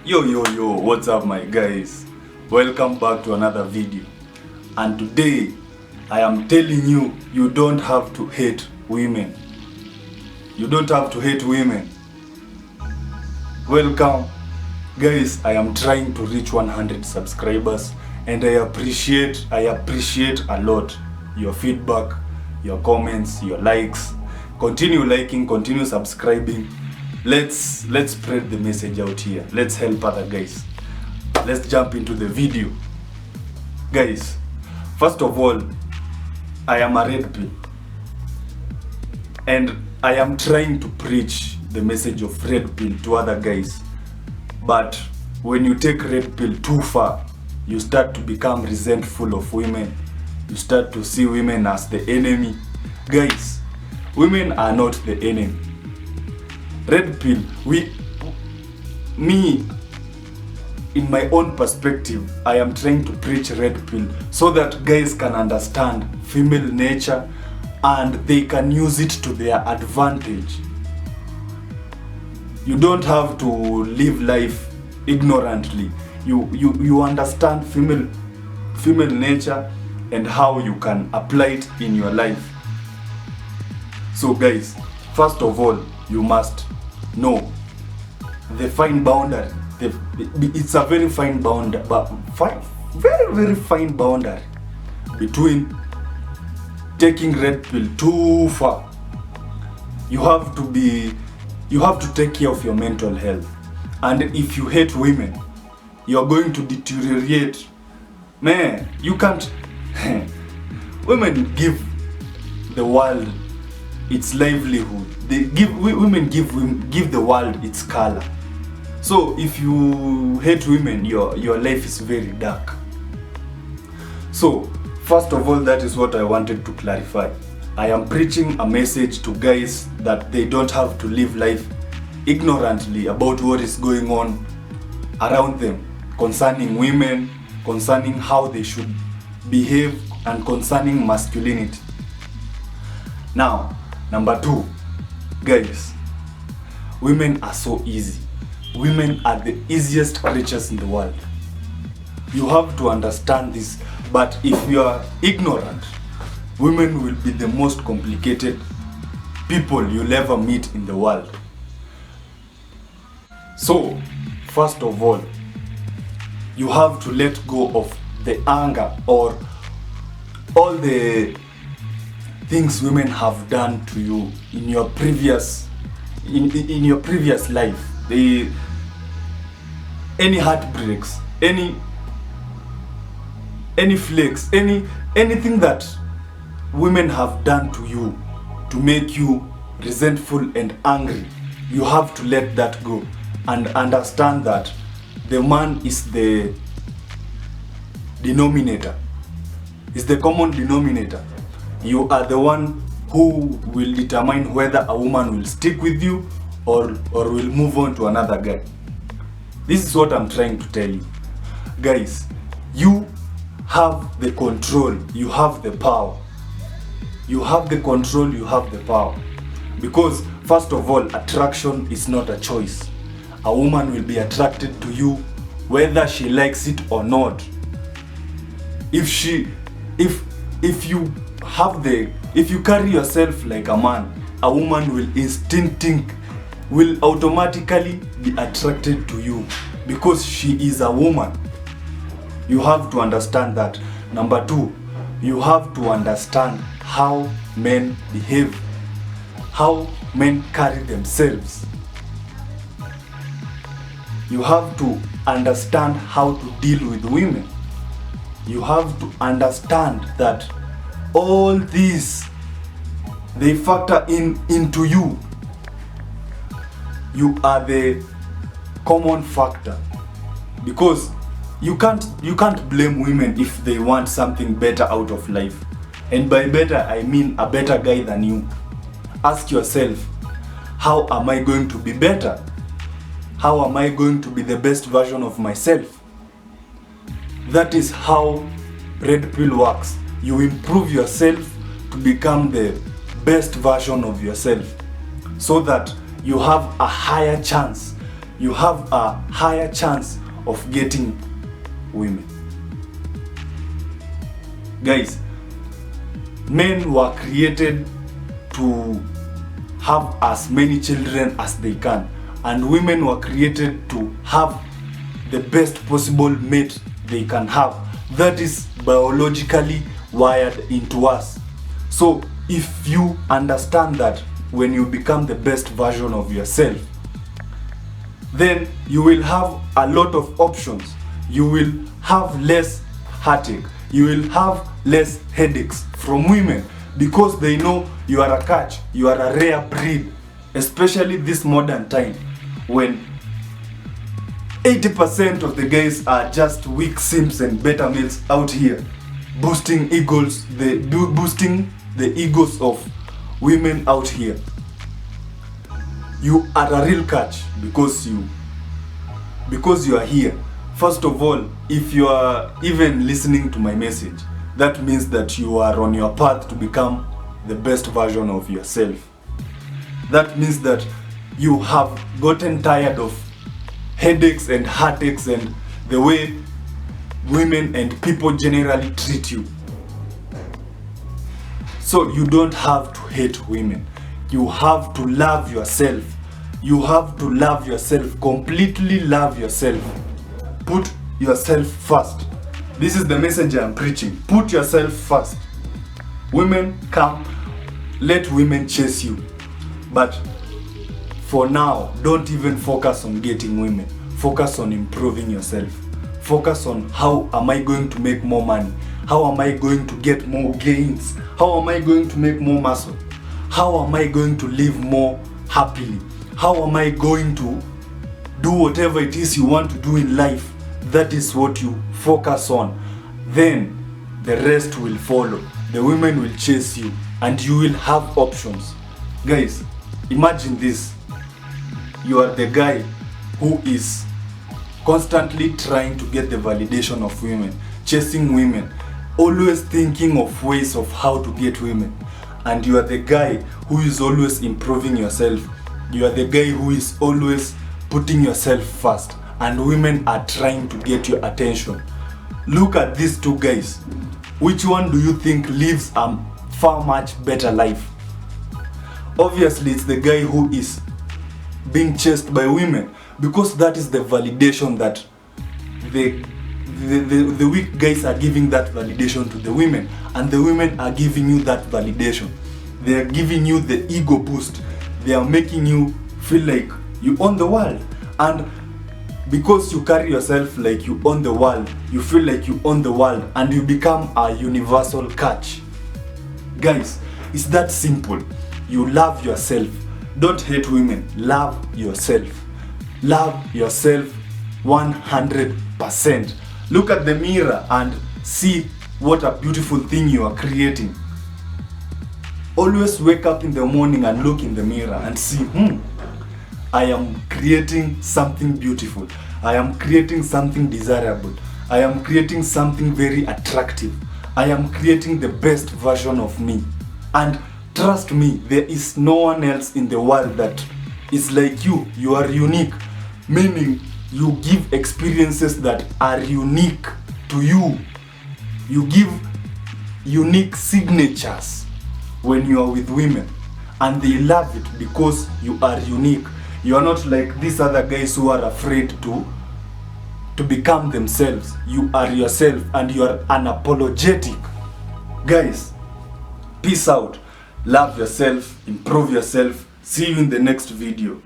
Yo, what's up my guys? Welcome back to another video. And today, I am telling you, you don't have to hate women. You don't have to hate women. Welcome. Guys, I am trying to reach 100 subscribers and I appreciate a lot your feedback, your comments, your likes. Continue liking, continue subscribing. Let's spread the message out here. Let's help other guys. Let's jump into the video. Guys, first of all, I am a Redpill. And I am trying to preach the message of Redpill to other guys. But when you take Redpill too far, you start to become resentful of women. You start to see women as the enemy. Guys, women are not the enemy. Redpill, in my own perspective, I am trying to preach Redpill so that guys can understand female nature and they can use it to their advantage. You don't have to live life ignorantly. You understand female nature and how you can apply it in your life. So guys, first of all, you must know the fine boundary. It's a very fine boundary, very fine boundary between taking Redpill too far. You have to take care of your mental health. And if you hate women, you're going to deteriorate. Man, you can't. Women give the world its livelihood. Women give the world its color. So if you hate women, your life is very dark. So first of all, that is what I wanted to clarify. I am preaching a message to guys that they don't have to live life ignorantly about what is going on around them, concerning women, concerning how they should behave, and concerning masculinity. Now, number 2, guys, women are so easy. Women are the easiest creatures in the world. You have to understand this, but if you are ignorant, women will be the most complicated people you'll ever meet in the world. So, first of all, you have to let go of the anger or all the things women have done to you in your previous life. Any heartbreaks, any flakes, anything that women have done to you to make you resentful and angry, you have to let that go and understand that the man is the denominator, is the common denominator. You are the one who will determine whether a woman will stick with you or will move on to another guy. This is what I'm trying to tell you. Guys, you have the control, you have the power. You have the control, you have the power. Because first of all, attraction is not a choice. A woman will be attracted to you whether she likes it or not. If you carry yourself like a man, a woman will automatically be attracted to you because she is a woman. You have to understand that. Number 2, you have to understand how men behave, how men carry themselves. You have to understand how to deal with women. You have to understand that all these, they factor into you. You are the common factor, because you can't blame women if they want something better out of life. And by better, I mean a better guy than you. Ask yourself, how am I going to be better? How am I going to be the best version of myself? That is how Redpill works. You improve yourself to become the best version of yourself so that you have a higher chance you have a higher chance of getting women. Guys, men were created to have as many children as they can, and women were created to have the best possible mate they can have. That is biologically wired into us. So if you understand that, when you become the best version of yourself, then you will have a lot of options. You will have less heartache. You will have less headaches from women, because they know you are a catch, you are a rare breed, especially this modern time when 80% of the guys are just weak simps and beta males out here boosting the egos of women out here. You are a real catch because you are here. First of all, if you are even listening to my message, that means that you are on your path to become the best version of yourself. That means that you have gotten tired of headaches and heartaches and the way women and people generally treat you. So you don't have to hate women. You have to love yourself. You have to love yourself, completely love yourself. Put yourself first. This is the message I'm preaching. Put yourself first. Women come, let women chase you. But for now, don't even focus on getting women. Focus on improving yourself. Focus on how am I going to make more money? How am I going to get more gains? How am I going to make more muscle? How am I going to live more happily? How am I going to do whatever it is you want to do in life? That is what you focus on. Then the rest will follow. The women will chase you and you will have options. Guys, imagine this. You are the guy who is constantly trying to get the validation of women, chasing women, always thinking of ways of how to get women. And you are the guy who is always improving yourself. You are the guy who is always putting yourself first, and women are trying to get your attention. Look at these two guys. Which one do you think lives a far much better life? Obviously, it's the guy who is being chased by women, because that is the validation that the weak guys are giving that validation to the women, and the women are giving you that validation. They are giving you the ego boost. They are making you feel like you own the world, and because you carry yourself like you own the world, you feel like you own the world, and you become a universal catch. Guys, it's that simple. You love yourself. Don't hate women. Love yourself. Love yourself 100%. Look at the mirror and see what a beautiful thing you are creating. Always wake up in the morning and look in the mirror and see, I am creating something beautiful. I am creating something desirable. I am creating something very attractive. I am creating the best version of me. And trust me, there is no one else in the world that is like you. You are unique, meaning you give experiences that are unique to you. You give unique signatures when you are with women, and they love it because you are unique. You are not like these other guys who are afraid to become themselves. You are yourself and you are unapologetic. Guys, peace out. Love yourself, improve yourself. See you in the next video.